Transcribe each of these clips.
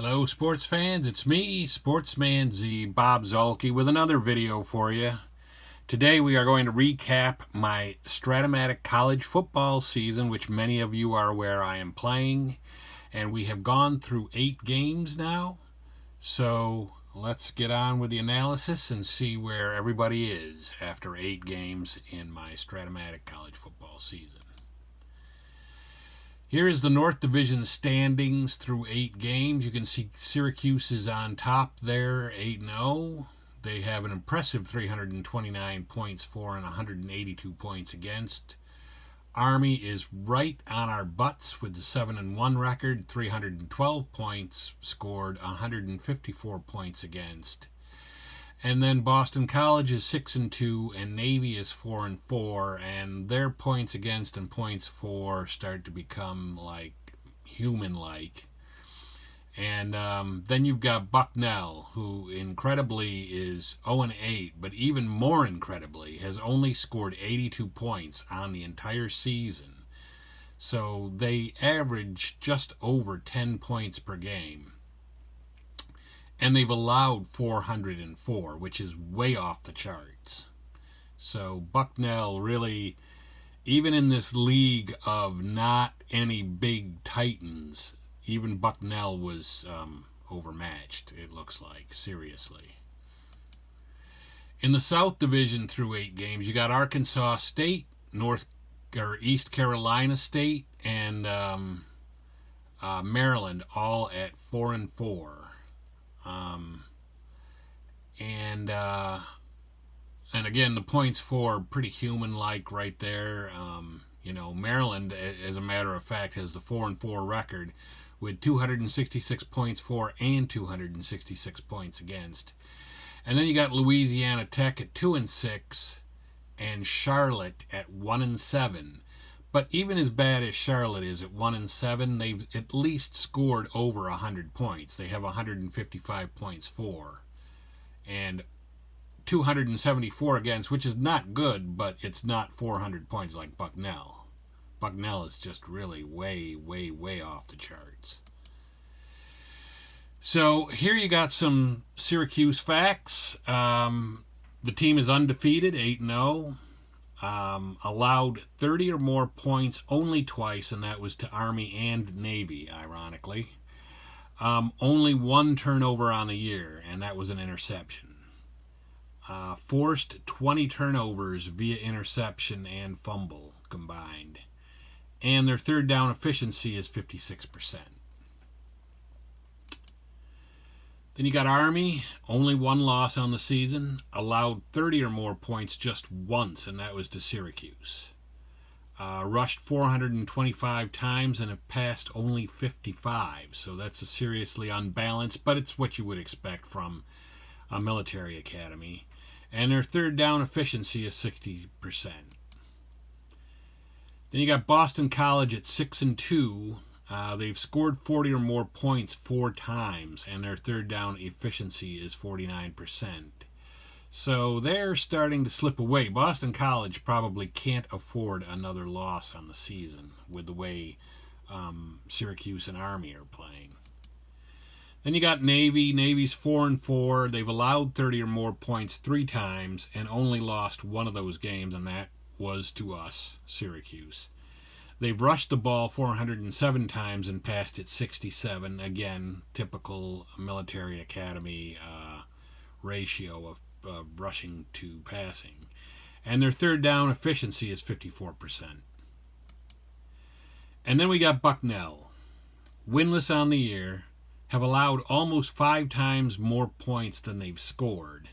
Hello, sports fans. It's me, Sportsman Z, Bob Zolke, with another video for you. Today we are going to recap my Strat-O-Matic College Football season, which many of you are aware I am playing. And we have gone through 8 games now. So let's get on with the analysis and see where everybody is after 8 games in my Strat-O-Matic College Football season. Here is the North Division standings through 8 games. You can see Syracuse is on top there, 8-0. They have an impressive 329 points for and 182 points against. Army is right on our butts with the 7-1 record, 312 points scored, 154 points against. And then Boston College is 6-2, and Navy is 4-4, and their points against and points for start to become like human-like. And then you've got Bucknell, who incredibly is 0-8, but even more incredibly has only scored 82 points on the entire season. So they average just over 10 points per game. And they've allowed 404, which is way off the charts. So Bucknell really, even in this league of not any big titans, even Bucknell was overmatched, it looks like, seriously. In the South Division through 8 games, you got Arkansas State, East Carolina State, and Maryland all at 4-4. And again, the points for pretty human-like right there. Maryland, as a matter of fact, has the 4-4 record with 266 points for and 266 points against. And then you got Louisiana Tech at 2-6 and Charlotte at 1-7. But even as bad as Charlotte is at 1-7, they've at least scored over 100 points. They have 155 points for and 274 against, which is not good, but it's not 400 points like Bucknell. Bucknell is just really way, way, way off the charts. So here you got some Syracuse facts. The team is undefeated, 8-0. Allowed 30 or more points only twice, and that was to Army and Navy, ironically. Only 1 turnover on the year, and that was an interception. Forced 20 turnovers via interception and fumble combined. And their third down efficiency is 56%. Then you got Army, only 1 loss on the season, allowed 30 or more points just once, and that was to Syracuse. Rushed 425 times and have passed only 55, so that's a seriously unbalanced, but it's what you would expect from a military academy. And their third down efficiency is 60%. Then you got Boston College at 6-2. They've scored 40 or more points 4 times, and their third down efficiency is 49%. So they're starting to slip away. Boston College probably can't afford another loss on the season with the way Syracuse and Army are playing. Then you got Navy. Navy's 4-4. They've allowed 30 or more points 3 times and only lost 1 of those games, and that was to us, Syracuse. They've rushed the ball 407 times and passed it 67. Again, typical military academy ratio of rushing to passing. And their third down efficiency is 54%. And then we got Bucknell. Winless on the year. Have allowed almost 5 times more points than they've scored.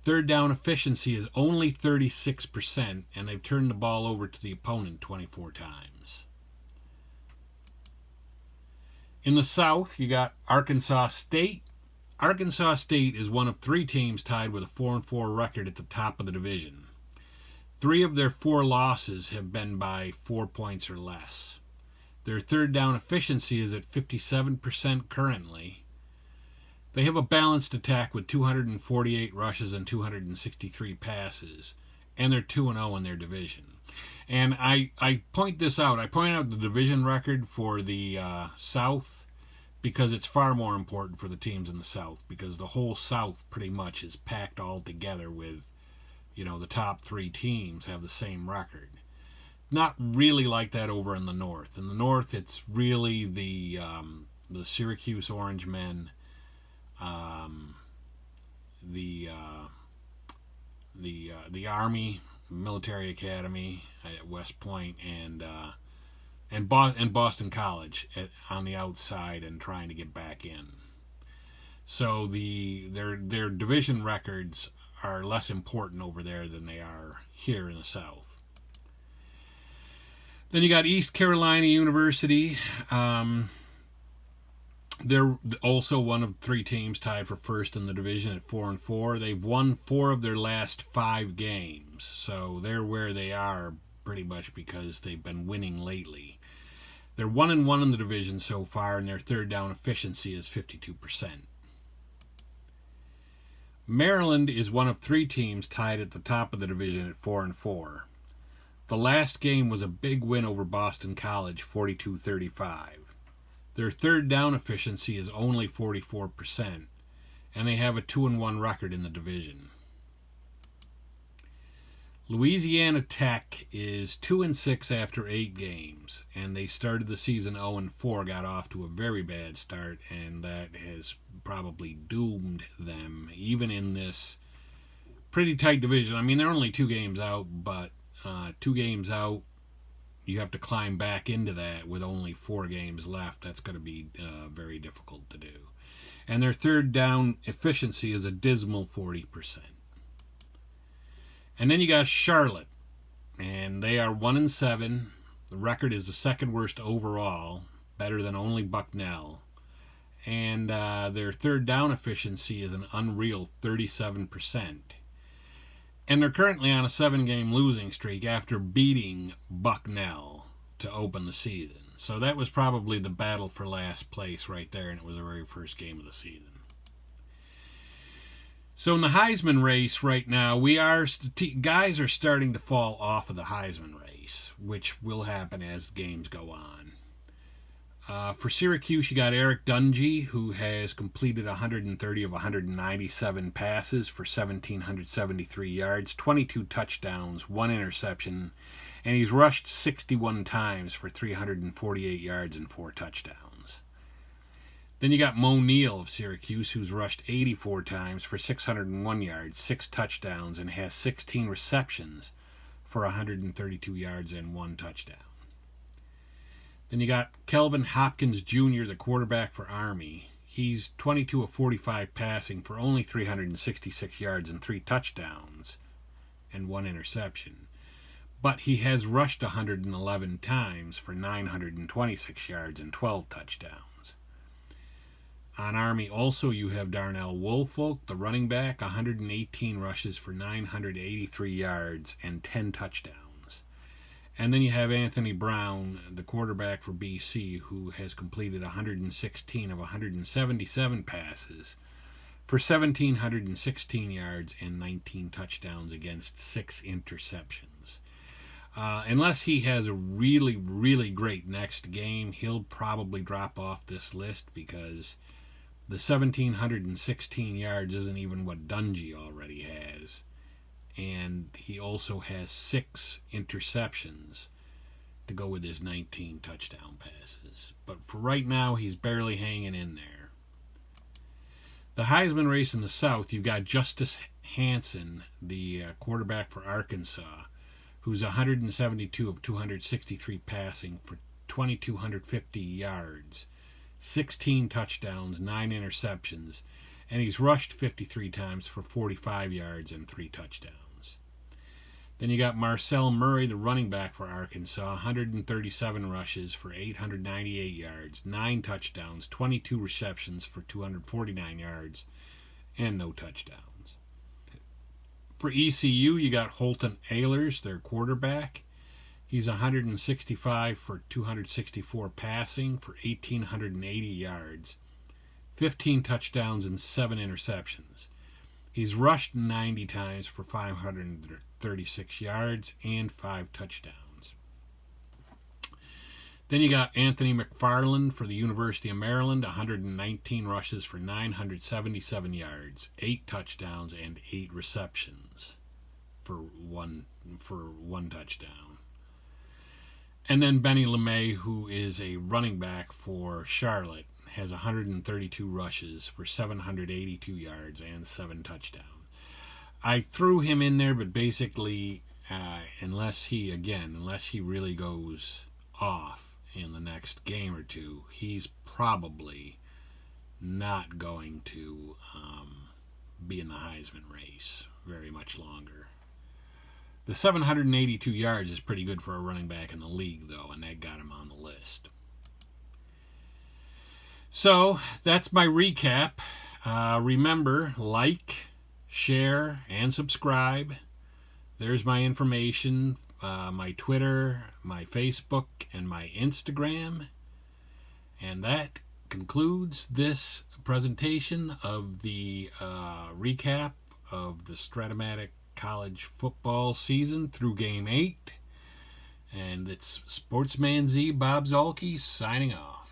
Third down efficiency is only 36%, and they've turned the ball over to the opponent 24 times. In the South, you got Arkansas State. Arkansas State is one of 3 teams tied with a 4-4 record at the top of the division. 3 of their 4 losses have been by 4 points or less. Their third down efficiency is at 57% currently. They have a balanced attack with 248 rushes and 263 passes, and they're 2-0 in their division. And I point this out. I point out the division record for the South. because it's far more important for the teams in the South, because the whole South pretty much is packed all together with, the top 3 teams have the same record. Not really like that over in the North. In the North, it's really the Syracuse Orange Men, the Army Military Academy at West Point, and Boston College on the outside and trying to get back in. So their division records are less important over there than they are here in the South. Then you got East Carolina University. They're also one of 3 teams tied for first in the division at 4-4. They've won 4 of their last 5 games, so they're where they are pretty much because they've been winning lately. They're 1-1 in the division so far, and their third down efficiency is 52%. Maryland is one of 3 teams tied at the top of the division at 4-4. The last game was a big win over Boston College, 42-35. Their third down efficiency is only 44%, and they have a 2-1 record in the division. Louisiana Tech is 2-6 after 8 games, and they started the season 0-4, got off to a very bad start, and that has probably doomed them, even in this pretty tight division. I mean, they're only 2 games out, but 2 games out, you have to climb back into that with only 4 games left. That's going to be very difficult to do. And their third down efficiency is a dismal 40%. And then you got Charlotte, and they are 1-7. The record is the second worst overall, better than only Bucknell. And their third down efficiency is an unreal 37%. And they're currently on a 7-game losing streak after beating Bucknell to open the season. So that was probably the battle for last place right there, and it was the very first game of the season. So in the Heisman race right now, guys are starting to fall off of the Heisman race, which will happen as the games go on. For Syracuse, you got Eric Dungy, who has completed 130 of 197 passes for 1,773 yards, 22 touchdowns, 1 interception, and he's rushed 61 times for 348 yards and 4 touchdowns. Then you got Mo Neal of Syracuse, who's rushed 84 times for 601 yards, 6 touchdowns, and has 16 receptions for 132 yards and 1 touchdown. Then you got Kelvin Hopkins Jr., the quarterback for Army. He's 22 of 45 passing for only 366 yards and 3 touchdowns and 1 interception. But he has rushed 111 times for 926 yards and 12 touchdowns. On Army also you have Darnell Woolfolk, the running back, 118 rushes for 983 yards and 10 touchdowns. And then you have Anthony Brown, the quarterback for BC, who has completed 116 of 177 passes for 1,716 yards and 19 touchdowns against 6 interceptions. Unless he has a really, really great next game, he'll probably drop off this list because the 1,716 yards isn't even what Dungy already has. And he also has 6 interceptions to go with his 19 touchdown passes. But for right now, he's barely hanging in there. The Heisman race in the South, you've got Justice Hansen, the quarterback for Arkansas, who's 172 of 263 passing for 2,250 yards, 16 touchdowns, 9 interceptions, and he's rushed 53 times for 45 yards and 3 touchdowns. Then you got Marcel Murray, the running back for Arkansas, 137 rushes for 898 yards, 9 touchdowns, 22 receptions for 249 yards, and no touchdowns. For ECU, you got Holton Ahlers, their quarterback. He's 165 for 264 passing for 1,880 yards, 15 touchdowns, and 7 interceptions. He's rushed 90 times for 536 yards and 5 touchdowns. Then you got Anthony McFarland for the University of Maryland, 119 rushes for 977 yards, 8 touchdowns, and 8 receptions for one touchdown. And then Benny LeMay, who is a running back for Charlotte, has 132 rushes for 782 yards and 7 touchdowns. I threw him in there, but basically, unless he really goes off in the next game or two, he's probably not going to be in the Heisman race very much longer. The 782 yards is pretty good for a running back in the league, though, and that got him on the list. So, that's my recap. Remember, like, share, and subscribe. There's my information, my Twitter, my Facebook, and my Instagram. And that concludes this presentation of the recap of the Strat-O-Matic College Football season through Game 8. And it's Sportsman Z, Bob Zolke, signing off.